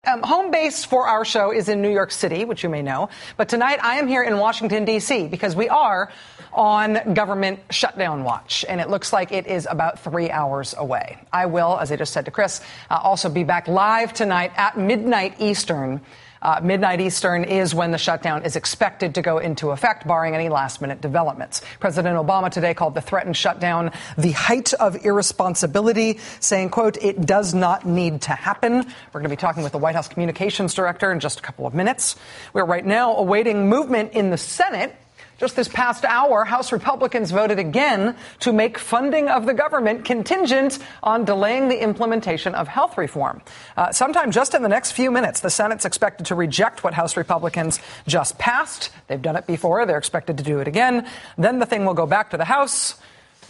Home base for our show is in New York City, which you may know. But tonight I am here in Washington, D.C., because we are on government shutdown watch. And it looks like it is about 3 hours away. I will, as I just said to Chris, also be back live tonight at midnight Eastern. Midnight Eastern is when the shutdown is expected to go into effect, barring any last-minute developments. President Obama today called the threatened shutdown the height of irresponsibility, saying, quote, "It does not need to happen." We're going to be talking with the White House communications director in just a couple of minutes. We're right now awaiting movement in the Senate. Just this past hour, House Republicans voted again to make funding of the government contingent on delaying the implementation of health reform. Sometime just in the next few minutes, the Senate's expected to reject what House Republicans just passed. They've done it before. They're expected to do it again. Then the thing will go back to the House.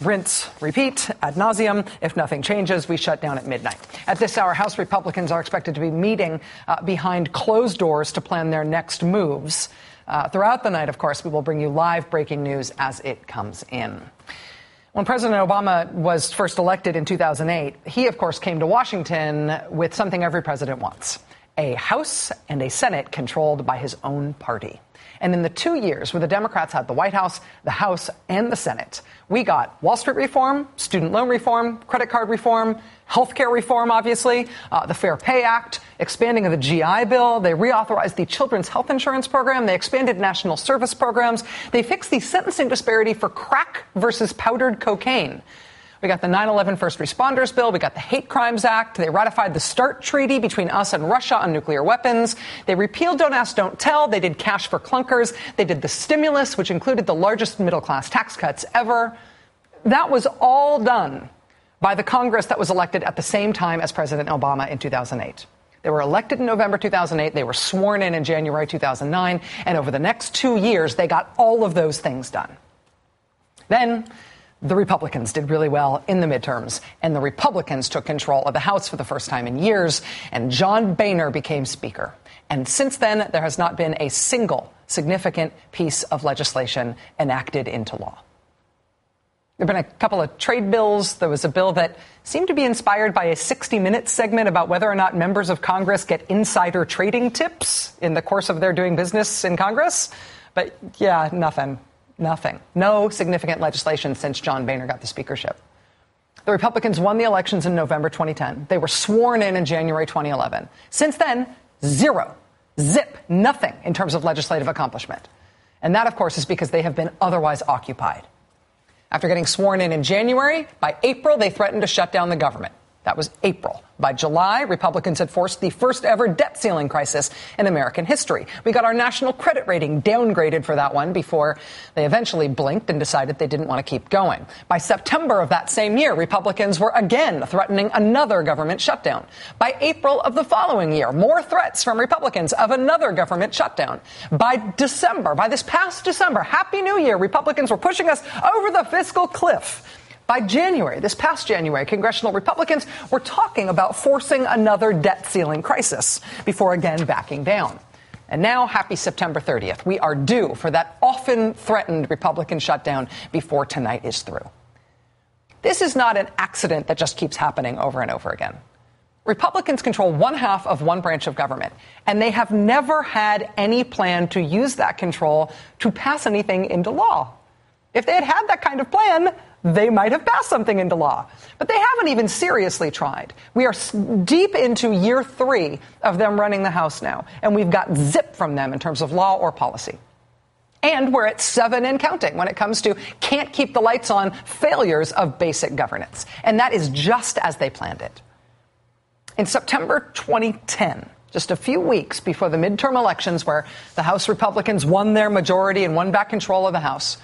Rinse, repeat, ad nauseum. If nothing changes, we shut down at midnight. At this hour, House Republicans are expected to be meeting behind closed doors to plan their next moves. Throughout the night, of course, we will bring you live breaking news as it comes in. When President Obama was first elected in 2008, he, of course, came to Washington with something every president wants: a House and a Senate controlled by his own party. And in the 2 years where the Democrats had the White House, the House, and the Senate, we got Wall Street reform, student loan reform, credit card reform, health care reform, obviously, the Fair Pay Act, expanding of the GI Bill. They reauthorized the Children's Health Insurance Program. They expanded national service programs. They fixed the sentencing disparity for crack versus powdered cocaine. We got the 9/11 First Responders Bill. We got the Hate Crimes Act. They ratified the START Treaty between us and Russia on nuclear weapons. They repealed Don't Ask, Don't Tell. They did cash for clunkers. They did the stimulus, which included the largest middle-class tax cuts ever. That was all done by the Congress that was elected at the same time as President Obama in 2008. They were elected in November 2008. They were sworn in January 2009. And over the next 2 years, they got all of those things done. Then the Republicans did really well in the midterms, and the Republicans took control of the House for the first time in years, and John Boehner became Speaker. And since then, there has not been a single significant piece of legislation enacted into law. There have been a couple of trade bills. There was a bill that seemed to be inspired by a 60 Minutes segment about whether or not members of Congress get insider trading tips in the course of their doing business in Congress. But, yeah, nothing. No significant legislation since John Boehner got the speakership. The Republicans won the elections in November 2010. They were sworn in January 2011. Since then, zero, zip, nothing in terms of legislative accomplishment. And that, of course, is because they have been otherwise occupied. After getting sworn in January, by April, they threatened to shut down the government. That was April. By July, Republicans had forced the first ever debt ceiling crisis in American history. We got our national credit rating downgraded for that one before they eventually blinked and decided they didn't want to keep going. By September of that same year, Republicans were again threatening another government shutdown. By April of the following year, more threats from Republicans of another government shutdown. By December, by this past December, Happy New Year, Republicans were pushing us over the fiscal cliff. By January, this past January, congressional Republicans were talking about forcing another debt ceiling crisis before again backing down. And now, happy September 30th. We are due for that often threatened Republican shutdown before tonight is through. This is not an accident that just keeps happening over and over again. Republicans control one half of one branch of government, and they have never had any plan to use that control to pass anything into law. If they had had that kind of plan, they might have passed something into law. But they haven't even seriously tried. We are deep into year 3 of them running the House now, and we've got zip from them in terms of law or policy. And we're at 7 and counting when it comes to can't keep the lights on failures of basic governance. And that is just as they planned it. In September 2010, just a few weeks before the midterm elections where the House Republicans won their majority and won back control of the House,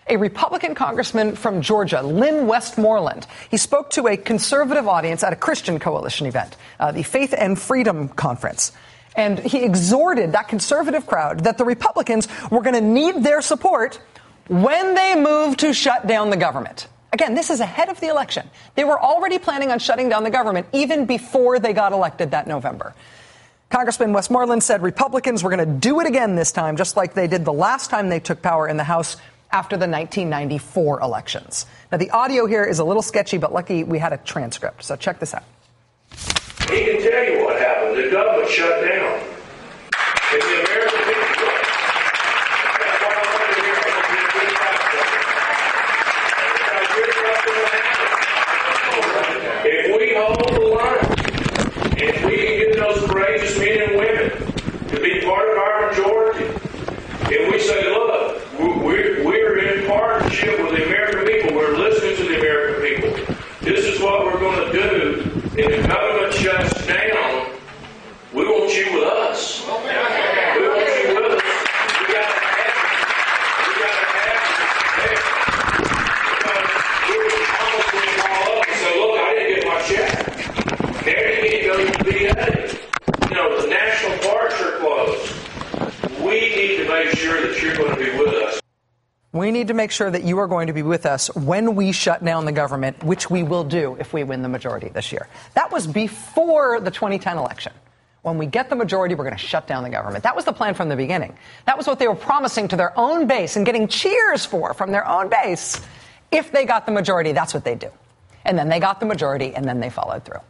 a Republican congressman from Georgia, Lynn Westmoreland, he spoke to a conservative audience at a Christian Coalition event, the Faith and Freedom Conference. And he exhorted that conservative crowd that the Republicans were going to need their support when they moved to shut down the government. Again, this is ahead of the election. They were already planning on shutting down the government even before they got elected that November. Congressman Westmoreland said Republicans were going to do it again this time, just like they did the last time they took power in the House after the 1994 elections. Now, the audio here is a little sketchy, but lucky we had a transcript. So check this out. He can tell you what happened. The government shut down. And the American people, that's why I want to hear if we hold the line, if we can get those courageous men and women to be part of our majority, and we say, look, we're in partnership with the American people, we're listening to the American people, this is what we're going to do, and if government shuts down, we want you with us. We want you with us. We got to have it. We say, look, I didn't get my check. There you can't go to the VA. You know, the national parks are closed. We need to make sure that you're going to be with us. We need to make sure that you are going to be with us when we shut down the government, which we will do if we win the majority this year. That was before the 2010 election. When we get the majority, we're going to shut down the government. That was the plan from the beginning. That was what they were promising to their own base and getting cheers for from their own base. If they got the majority, that's what they do. And then they got the majority, and then they followed through.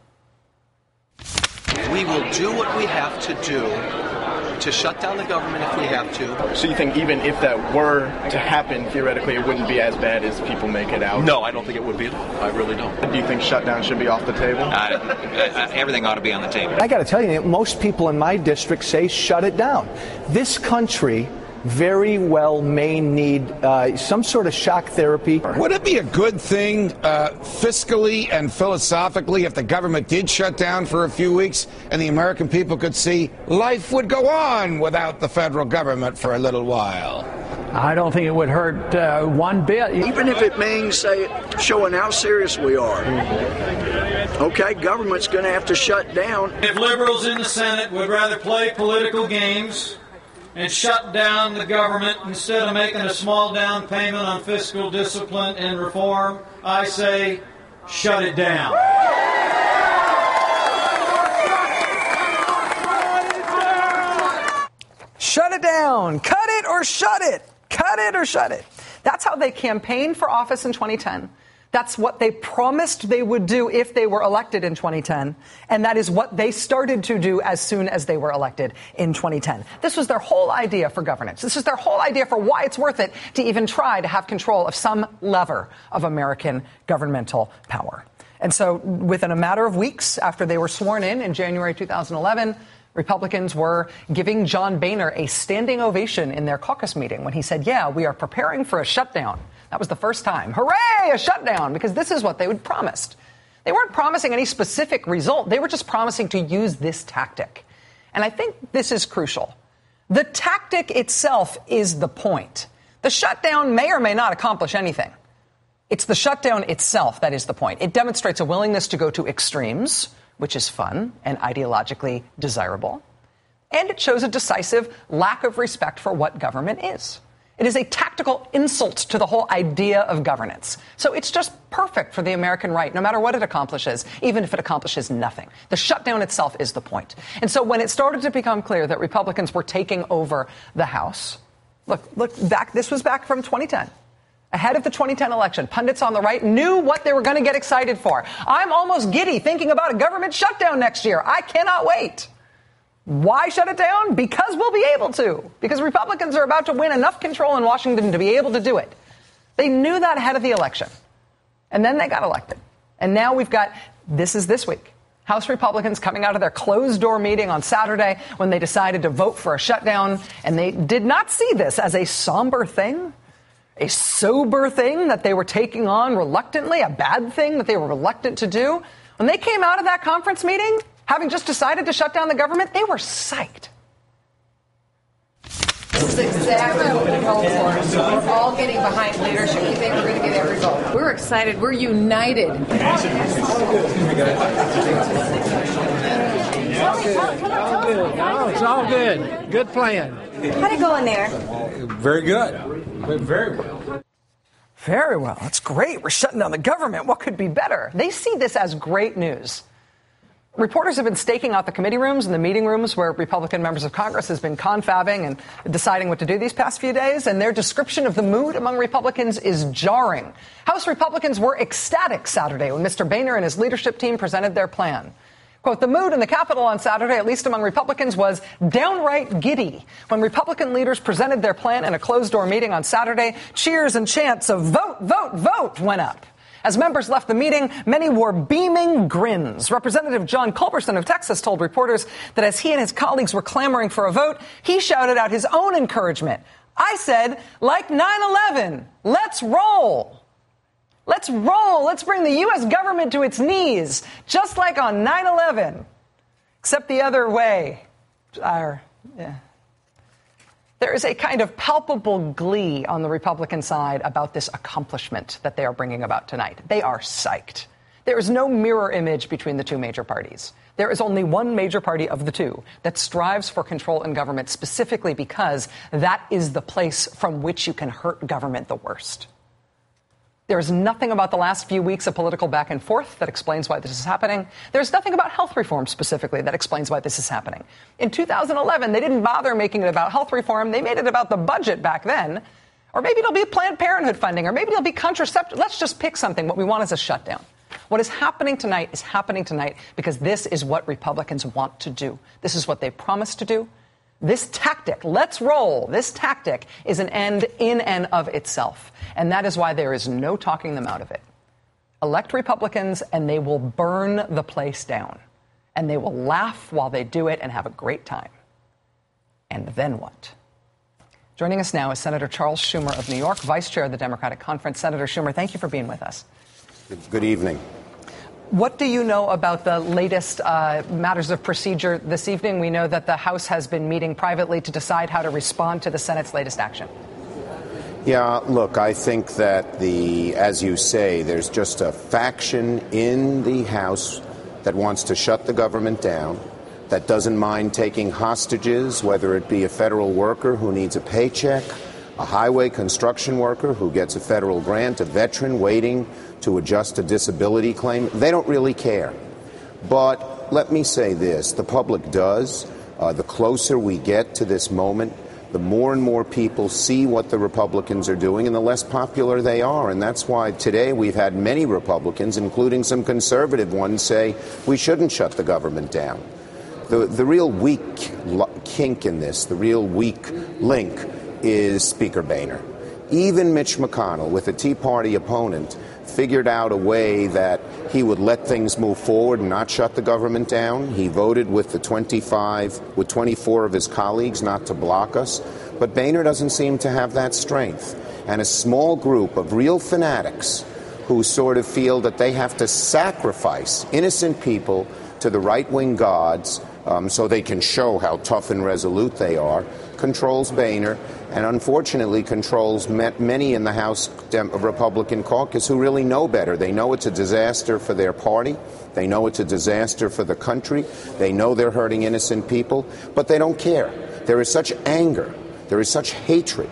We will do what we have to do to shut down the government if we have to. So you think even if that were to happen, theoretically, it wouldn't be as bad as people make it out? No, I don't think it would be at all. I really don't. Do you think shutdown should be off the table? Everything ought to be on the table. I got to tell you, most people in my district say shut it down. This country very well may need some sort of shock therapy. Would it be a good thing fiscally and philosophically if the government did shut down for a few weeks and the American people could see life would go on without the federal government for a little while? I don't think it would hurt one bit. Even if it means showing how serious we are. Okay, government's going to have to shut down. If liberals in the Senate would rather play political games and shut down the government instead of making a small down payment on fiscal discipline and reform, I say, shut it down. Shut it down. Cut it or shut it. Cut it or shut it. That's how they campaigned for office in 2010. That's what they promised they would do if they were elected in 2010. And that is what they started to do as soon as they were elected in 2010. This was their whole idea for governance. This is their whole idea for why it's worth it to even try to have control of some lever of American governmental power. And so within a matter of weeks after they were sworn in January 2011, Republicans were giving John Boehner a standing ovation in their caucus meeting when he said, yeah, we are preparing for a shutdown. That was the first time. Hooray, a shutdown, because this is what they would promised. They weren't promising any specific result. They were just promising to use this tactic. And I think this is crucial. The tactic itself is the point. The shutdown may or may not accomplish anything. It's the shutdown itself that is the point. It demonstrates a willingness to go to extremes, which is fun and ideologically desirable. And it shows a decisive lack of respect for what government is. It is a tactical insult to the whole idea of governance. So it's just perfect for the American right, no matter what it accomplishes, even if it accomplishes nothing. The shutdown itself is the point. And so when it started to become clear that Republicans were taking over the House, look back, this was back from 2010. Ahead of the 2010 election, pundits on the right knew what they were going to get excited for. I'm almost giddy thinking about a government shutdown next year. I cannot wait. Why shut it down? Because we'll be able to. Because Republicans are about to win enough control in Washington to be able to do it. They knew that ahead of the election. And then they got elected. And now we've got, this week, House Republicans coming out of their closed-door meeting on Saturday when they decided to vote for a shutdown. And they did not see this as a somber thing, a sober thing that they were taking on reluctantly, a bad thing that they were reluctant to do. When they came out of that conference meeting, having just decided to shut down the government, they were psyched. This is exactly what we hoped for. So we're all getting behind leadership. We think we're going to get every vote. We're excited. We're united. It's all good. Good plan. How'd it go in there? Very good. Very well. Very well. That's great. We're shutting down the government. What could be better? They see this as great news. Reporters have been staking out the committee rooms and the meeting rooms where Republican members of Congress has been confabbing and deciding what to do these past few days, and their description of the mood among Republicans is jarring. House Republicans were ecstatic Saturday when Mr. Boehner and his leadership team presented their plan. Quote, the mood in the Capitol on Saturday, at least among Republicans, was downright giddy. When Republican leaders presented their plan in a closed-door meeting on Saturday, cheers and chants of vote, vote, vote went up. As members left the meeting, many wore beaming grins. Representative John Culberson of Texas told reporters that as he and his colleagues were clamoring for a vote, he shouted out his own encouragement. I said, like 9/11, let's roll. Let's roll. Let's bring the U.S. government to its knees, just like on 9/11, except the other way. There is a kind of palpable glee on the Republican side about this accomplishment that they are bringing about tonight. They are psyched. There is no mirror image between the two major parties. There is only one major party of the two that strives for control in government specifically because that is the place from which you can hurt government the worst. There is nothing about the last few weeks of political back and forth that explains why this is happening. There's nothing about health reform specifically that explains why this is happening. In 2011, they didn't bother making it about health reform. They made it about the budget back then. Or maybe it'll be Planned Parenthood funding, or maybe it'll be contraceptive. Let's just pick something. What we want is a shutdown. What is happening tonight because this is what Republicans want to do. This is what they promised to do. This tactic, let's roll, this tactic is an end in and of itself. And that is why there is no talking them out of it. Elect Republicans and they will burn the place down. And they will laugh while they do it and have a great time. And then what? Joining us now is Senator Charles Schumer of New York, Vice Chair of the Democratic Conference. Senator Schumer, thank you for being with us. Good evening. What do you know about the latest matters of procedure this evening? We know that the House has been meeting privately to decide how to respond to the Senate's latest action. Yeah, look, I think that as you say, there's just a faction in the House that wants to shut the government down, that doesn't mind taking hostages, whether it be a federal worker who needs a paycheck, a highway construction worker who gets a federal grant, a veteran waiting to adjust a disability claim. They don't really care. But let me say this, the public does. The closer we get to this moment, the more and more people see what the Republicans are doing and the less popular they are. And that's why today we've had many Republicans, including some conservative ones, say we shouldn't shut the government down. The real weak kink in this, the real weak link is Speaker Boehner. Even Mitch McConnell, with a Tea Party opponent, figured out a way that he would let things move forward and not shut the government down. He voted with 24 of his colleagues not to block us. But Boehner doesn't seem to have that strength. And a small group of real fanatics who sort of feel that they have to sacrifice innocent people to the right-wing gods so they can show how tough and resolute they are, controls Boehner, and unfortunately controls many in the House Republican caucus who really know better. They know it's a disaster for their party. They know it's a disaster for the country. They know they're hurting innocent people, but they don't care. There is such anger, there is such hatred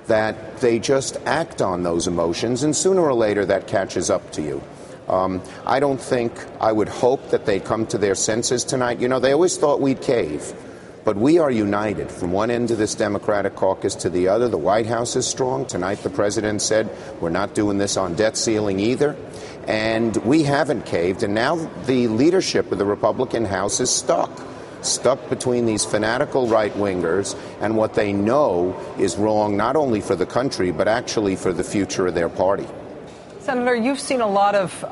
that they just act on those emotions, and sooner or later that catches up to you. I would hope that they come to their senses tonight. You know, they always thought we'd cave. But we are united from one end of this Democratic caucus to the other. The White House is strong. Tonight the president said we're not doing this on debt ceiling either. And we haven't caved. And now the leadership of the Republican House is stuck between these fanatical right-wingers and what they know is wrong not only for the country but actually for the future of their party. Senator, you've seen a lot of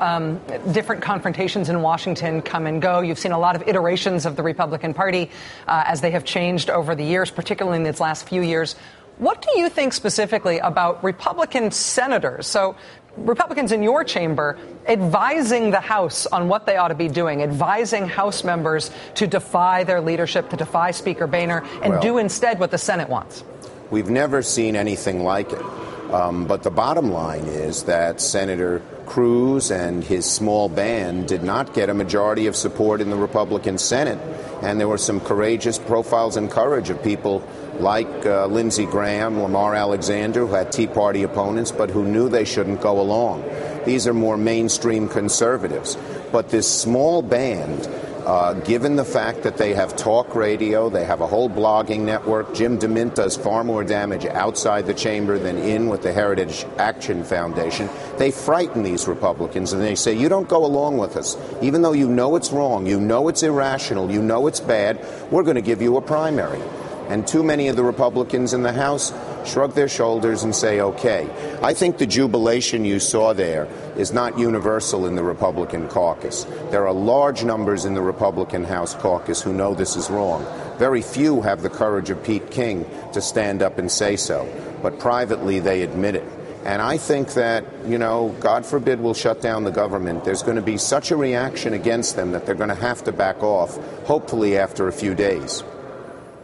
different confrontations in Washington come and go. You've seen a lot of iterations of the Republican Party as they have changed over the years, particularly in these last few years. What do you think specifically about Republican senators? So Republicans in your chamber advising the House on what they ought to be doing, advising House members to defy their leadership, to defy Speaker Boehner, and do instead what the Senate wants. We've never seen anything like it. But the bottom line is that Senator Cruz and his small band did not get a majority of support in the Republican Senate. And there were some courageous profiles and courage of people like Lindsey Graham, Lamar Alexander, who had Tea Party opponents, but who knew they shouldn't go along. These are more mainstream conservatives. But this small band Given the fact that they have talk radio, they have a whole blogging network. Jim DeMint does far more damage outside the chamber than in with the Heritage Action Foundation. They frighten these Republicans and they say, you don't go along with us. Even though you know it's wrong, you know it's irrational, you know it's bad, we're going to give you a primary. And too many of the Republicans in the House shrug their shoulders and say, okay. I think the jubilation you saw there is not universal in the Republican caucus. There are large numbers in the Republican House caucus who know this is wrong. Very few have the courage of Pete King to stand up and say so. But privately, they admit it. And I think that, God forbid we'll shut down the government. There's going to be such a reaction against them that they're going to have to back off, hopefully after a few days.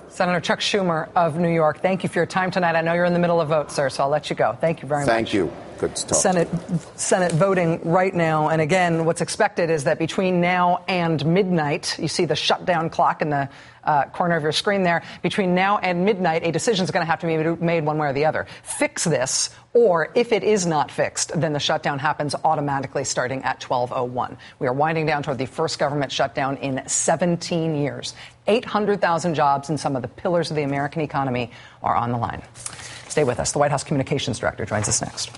Senator Chuck Schumer of New York, thank you for your time tonight. I know you're in the middle of votes, sir, so I'll let you go. Thank you very much. Thank you. Good to talk. Senate voting right now. And again, what's expected is that between now and midnight, you see the shutdown clock in the corner of your screen there. Between now and midnight, a decision is going to have to be made one way or the other. Fix this, or if it is not fixed, then the shutdown happens automatically starting at 12:01. We are winding down toward the first government shutdown in 17 years. 800,000 jobs and some of the pillars of the American economy are on the line. Stay with us. The White House Communications Director joins us next.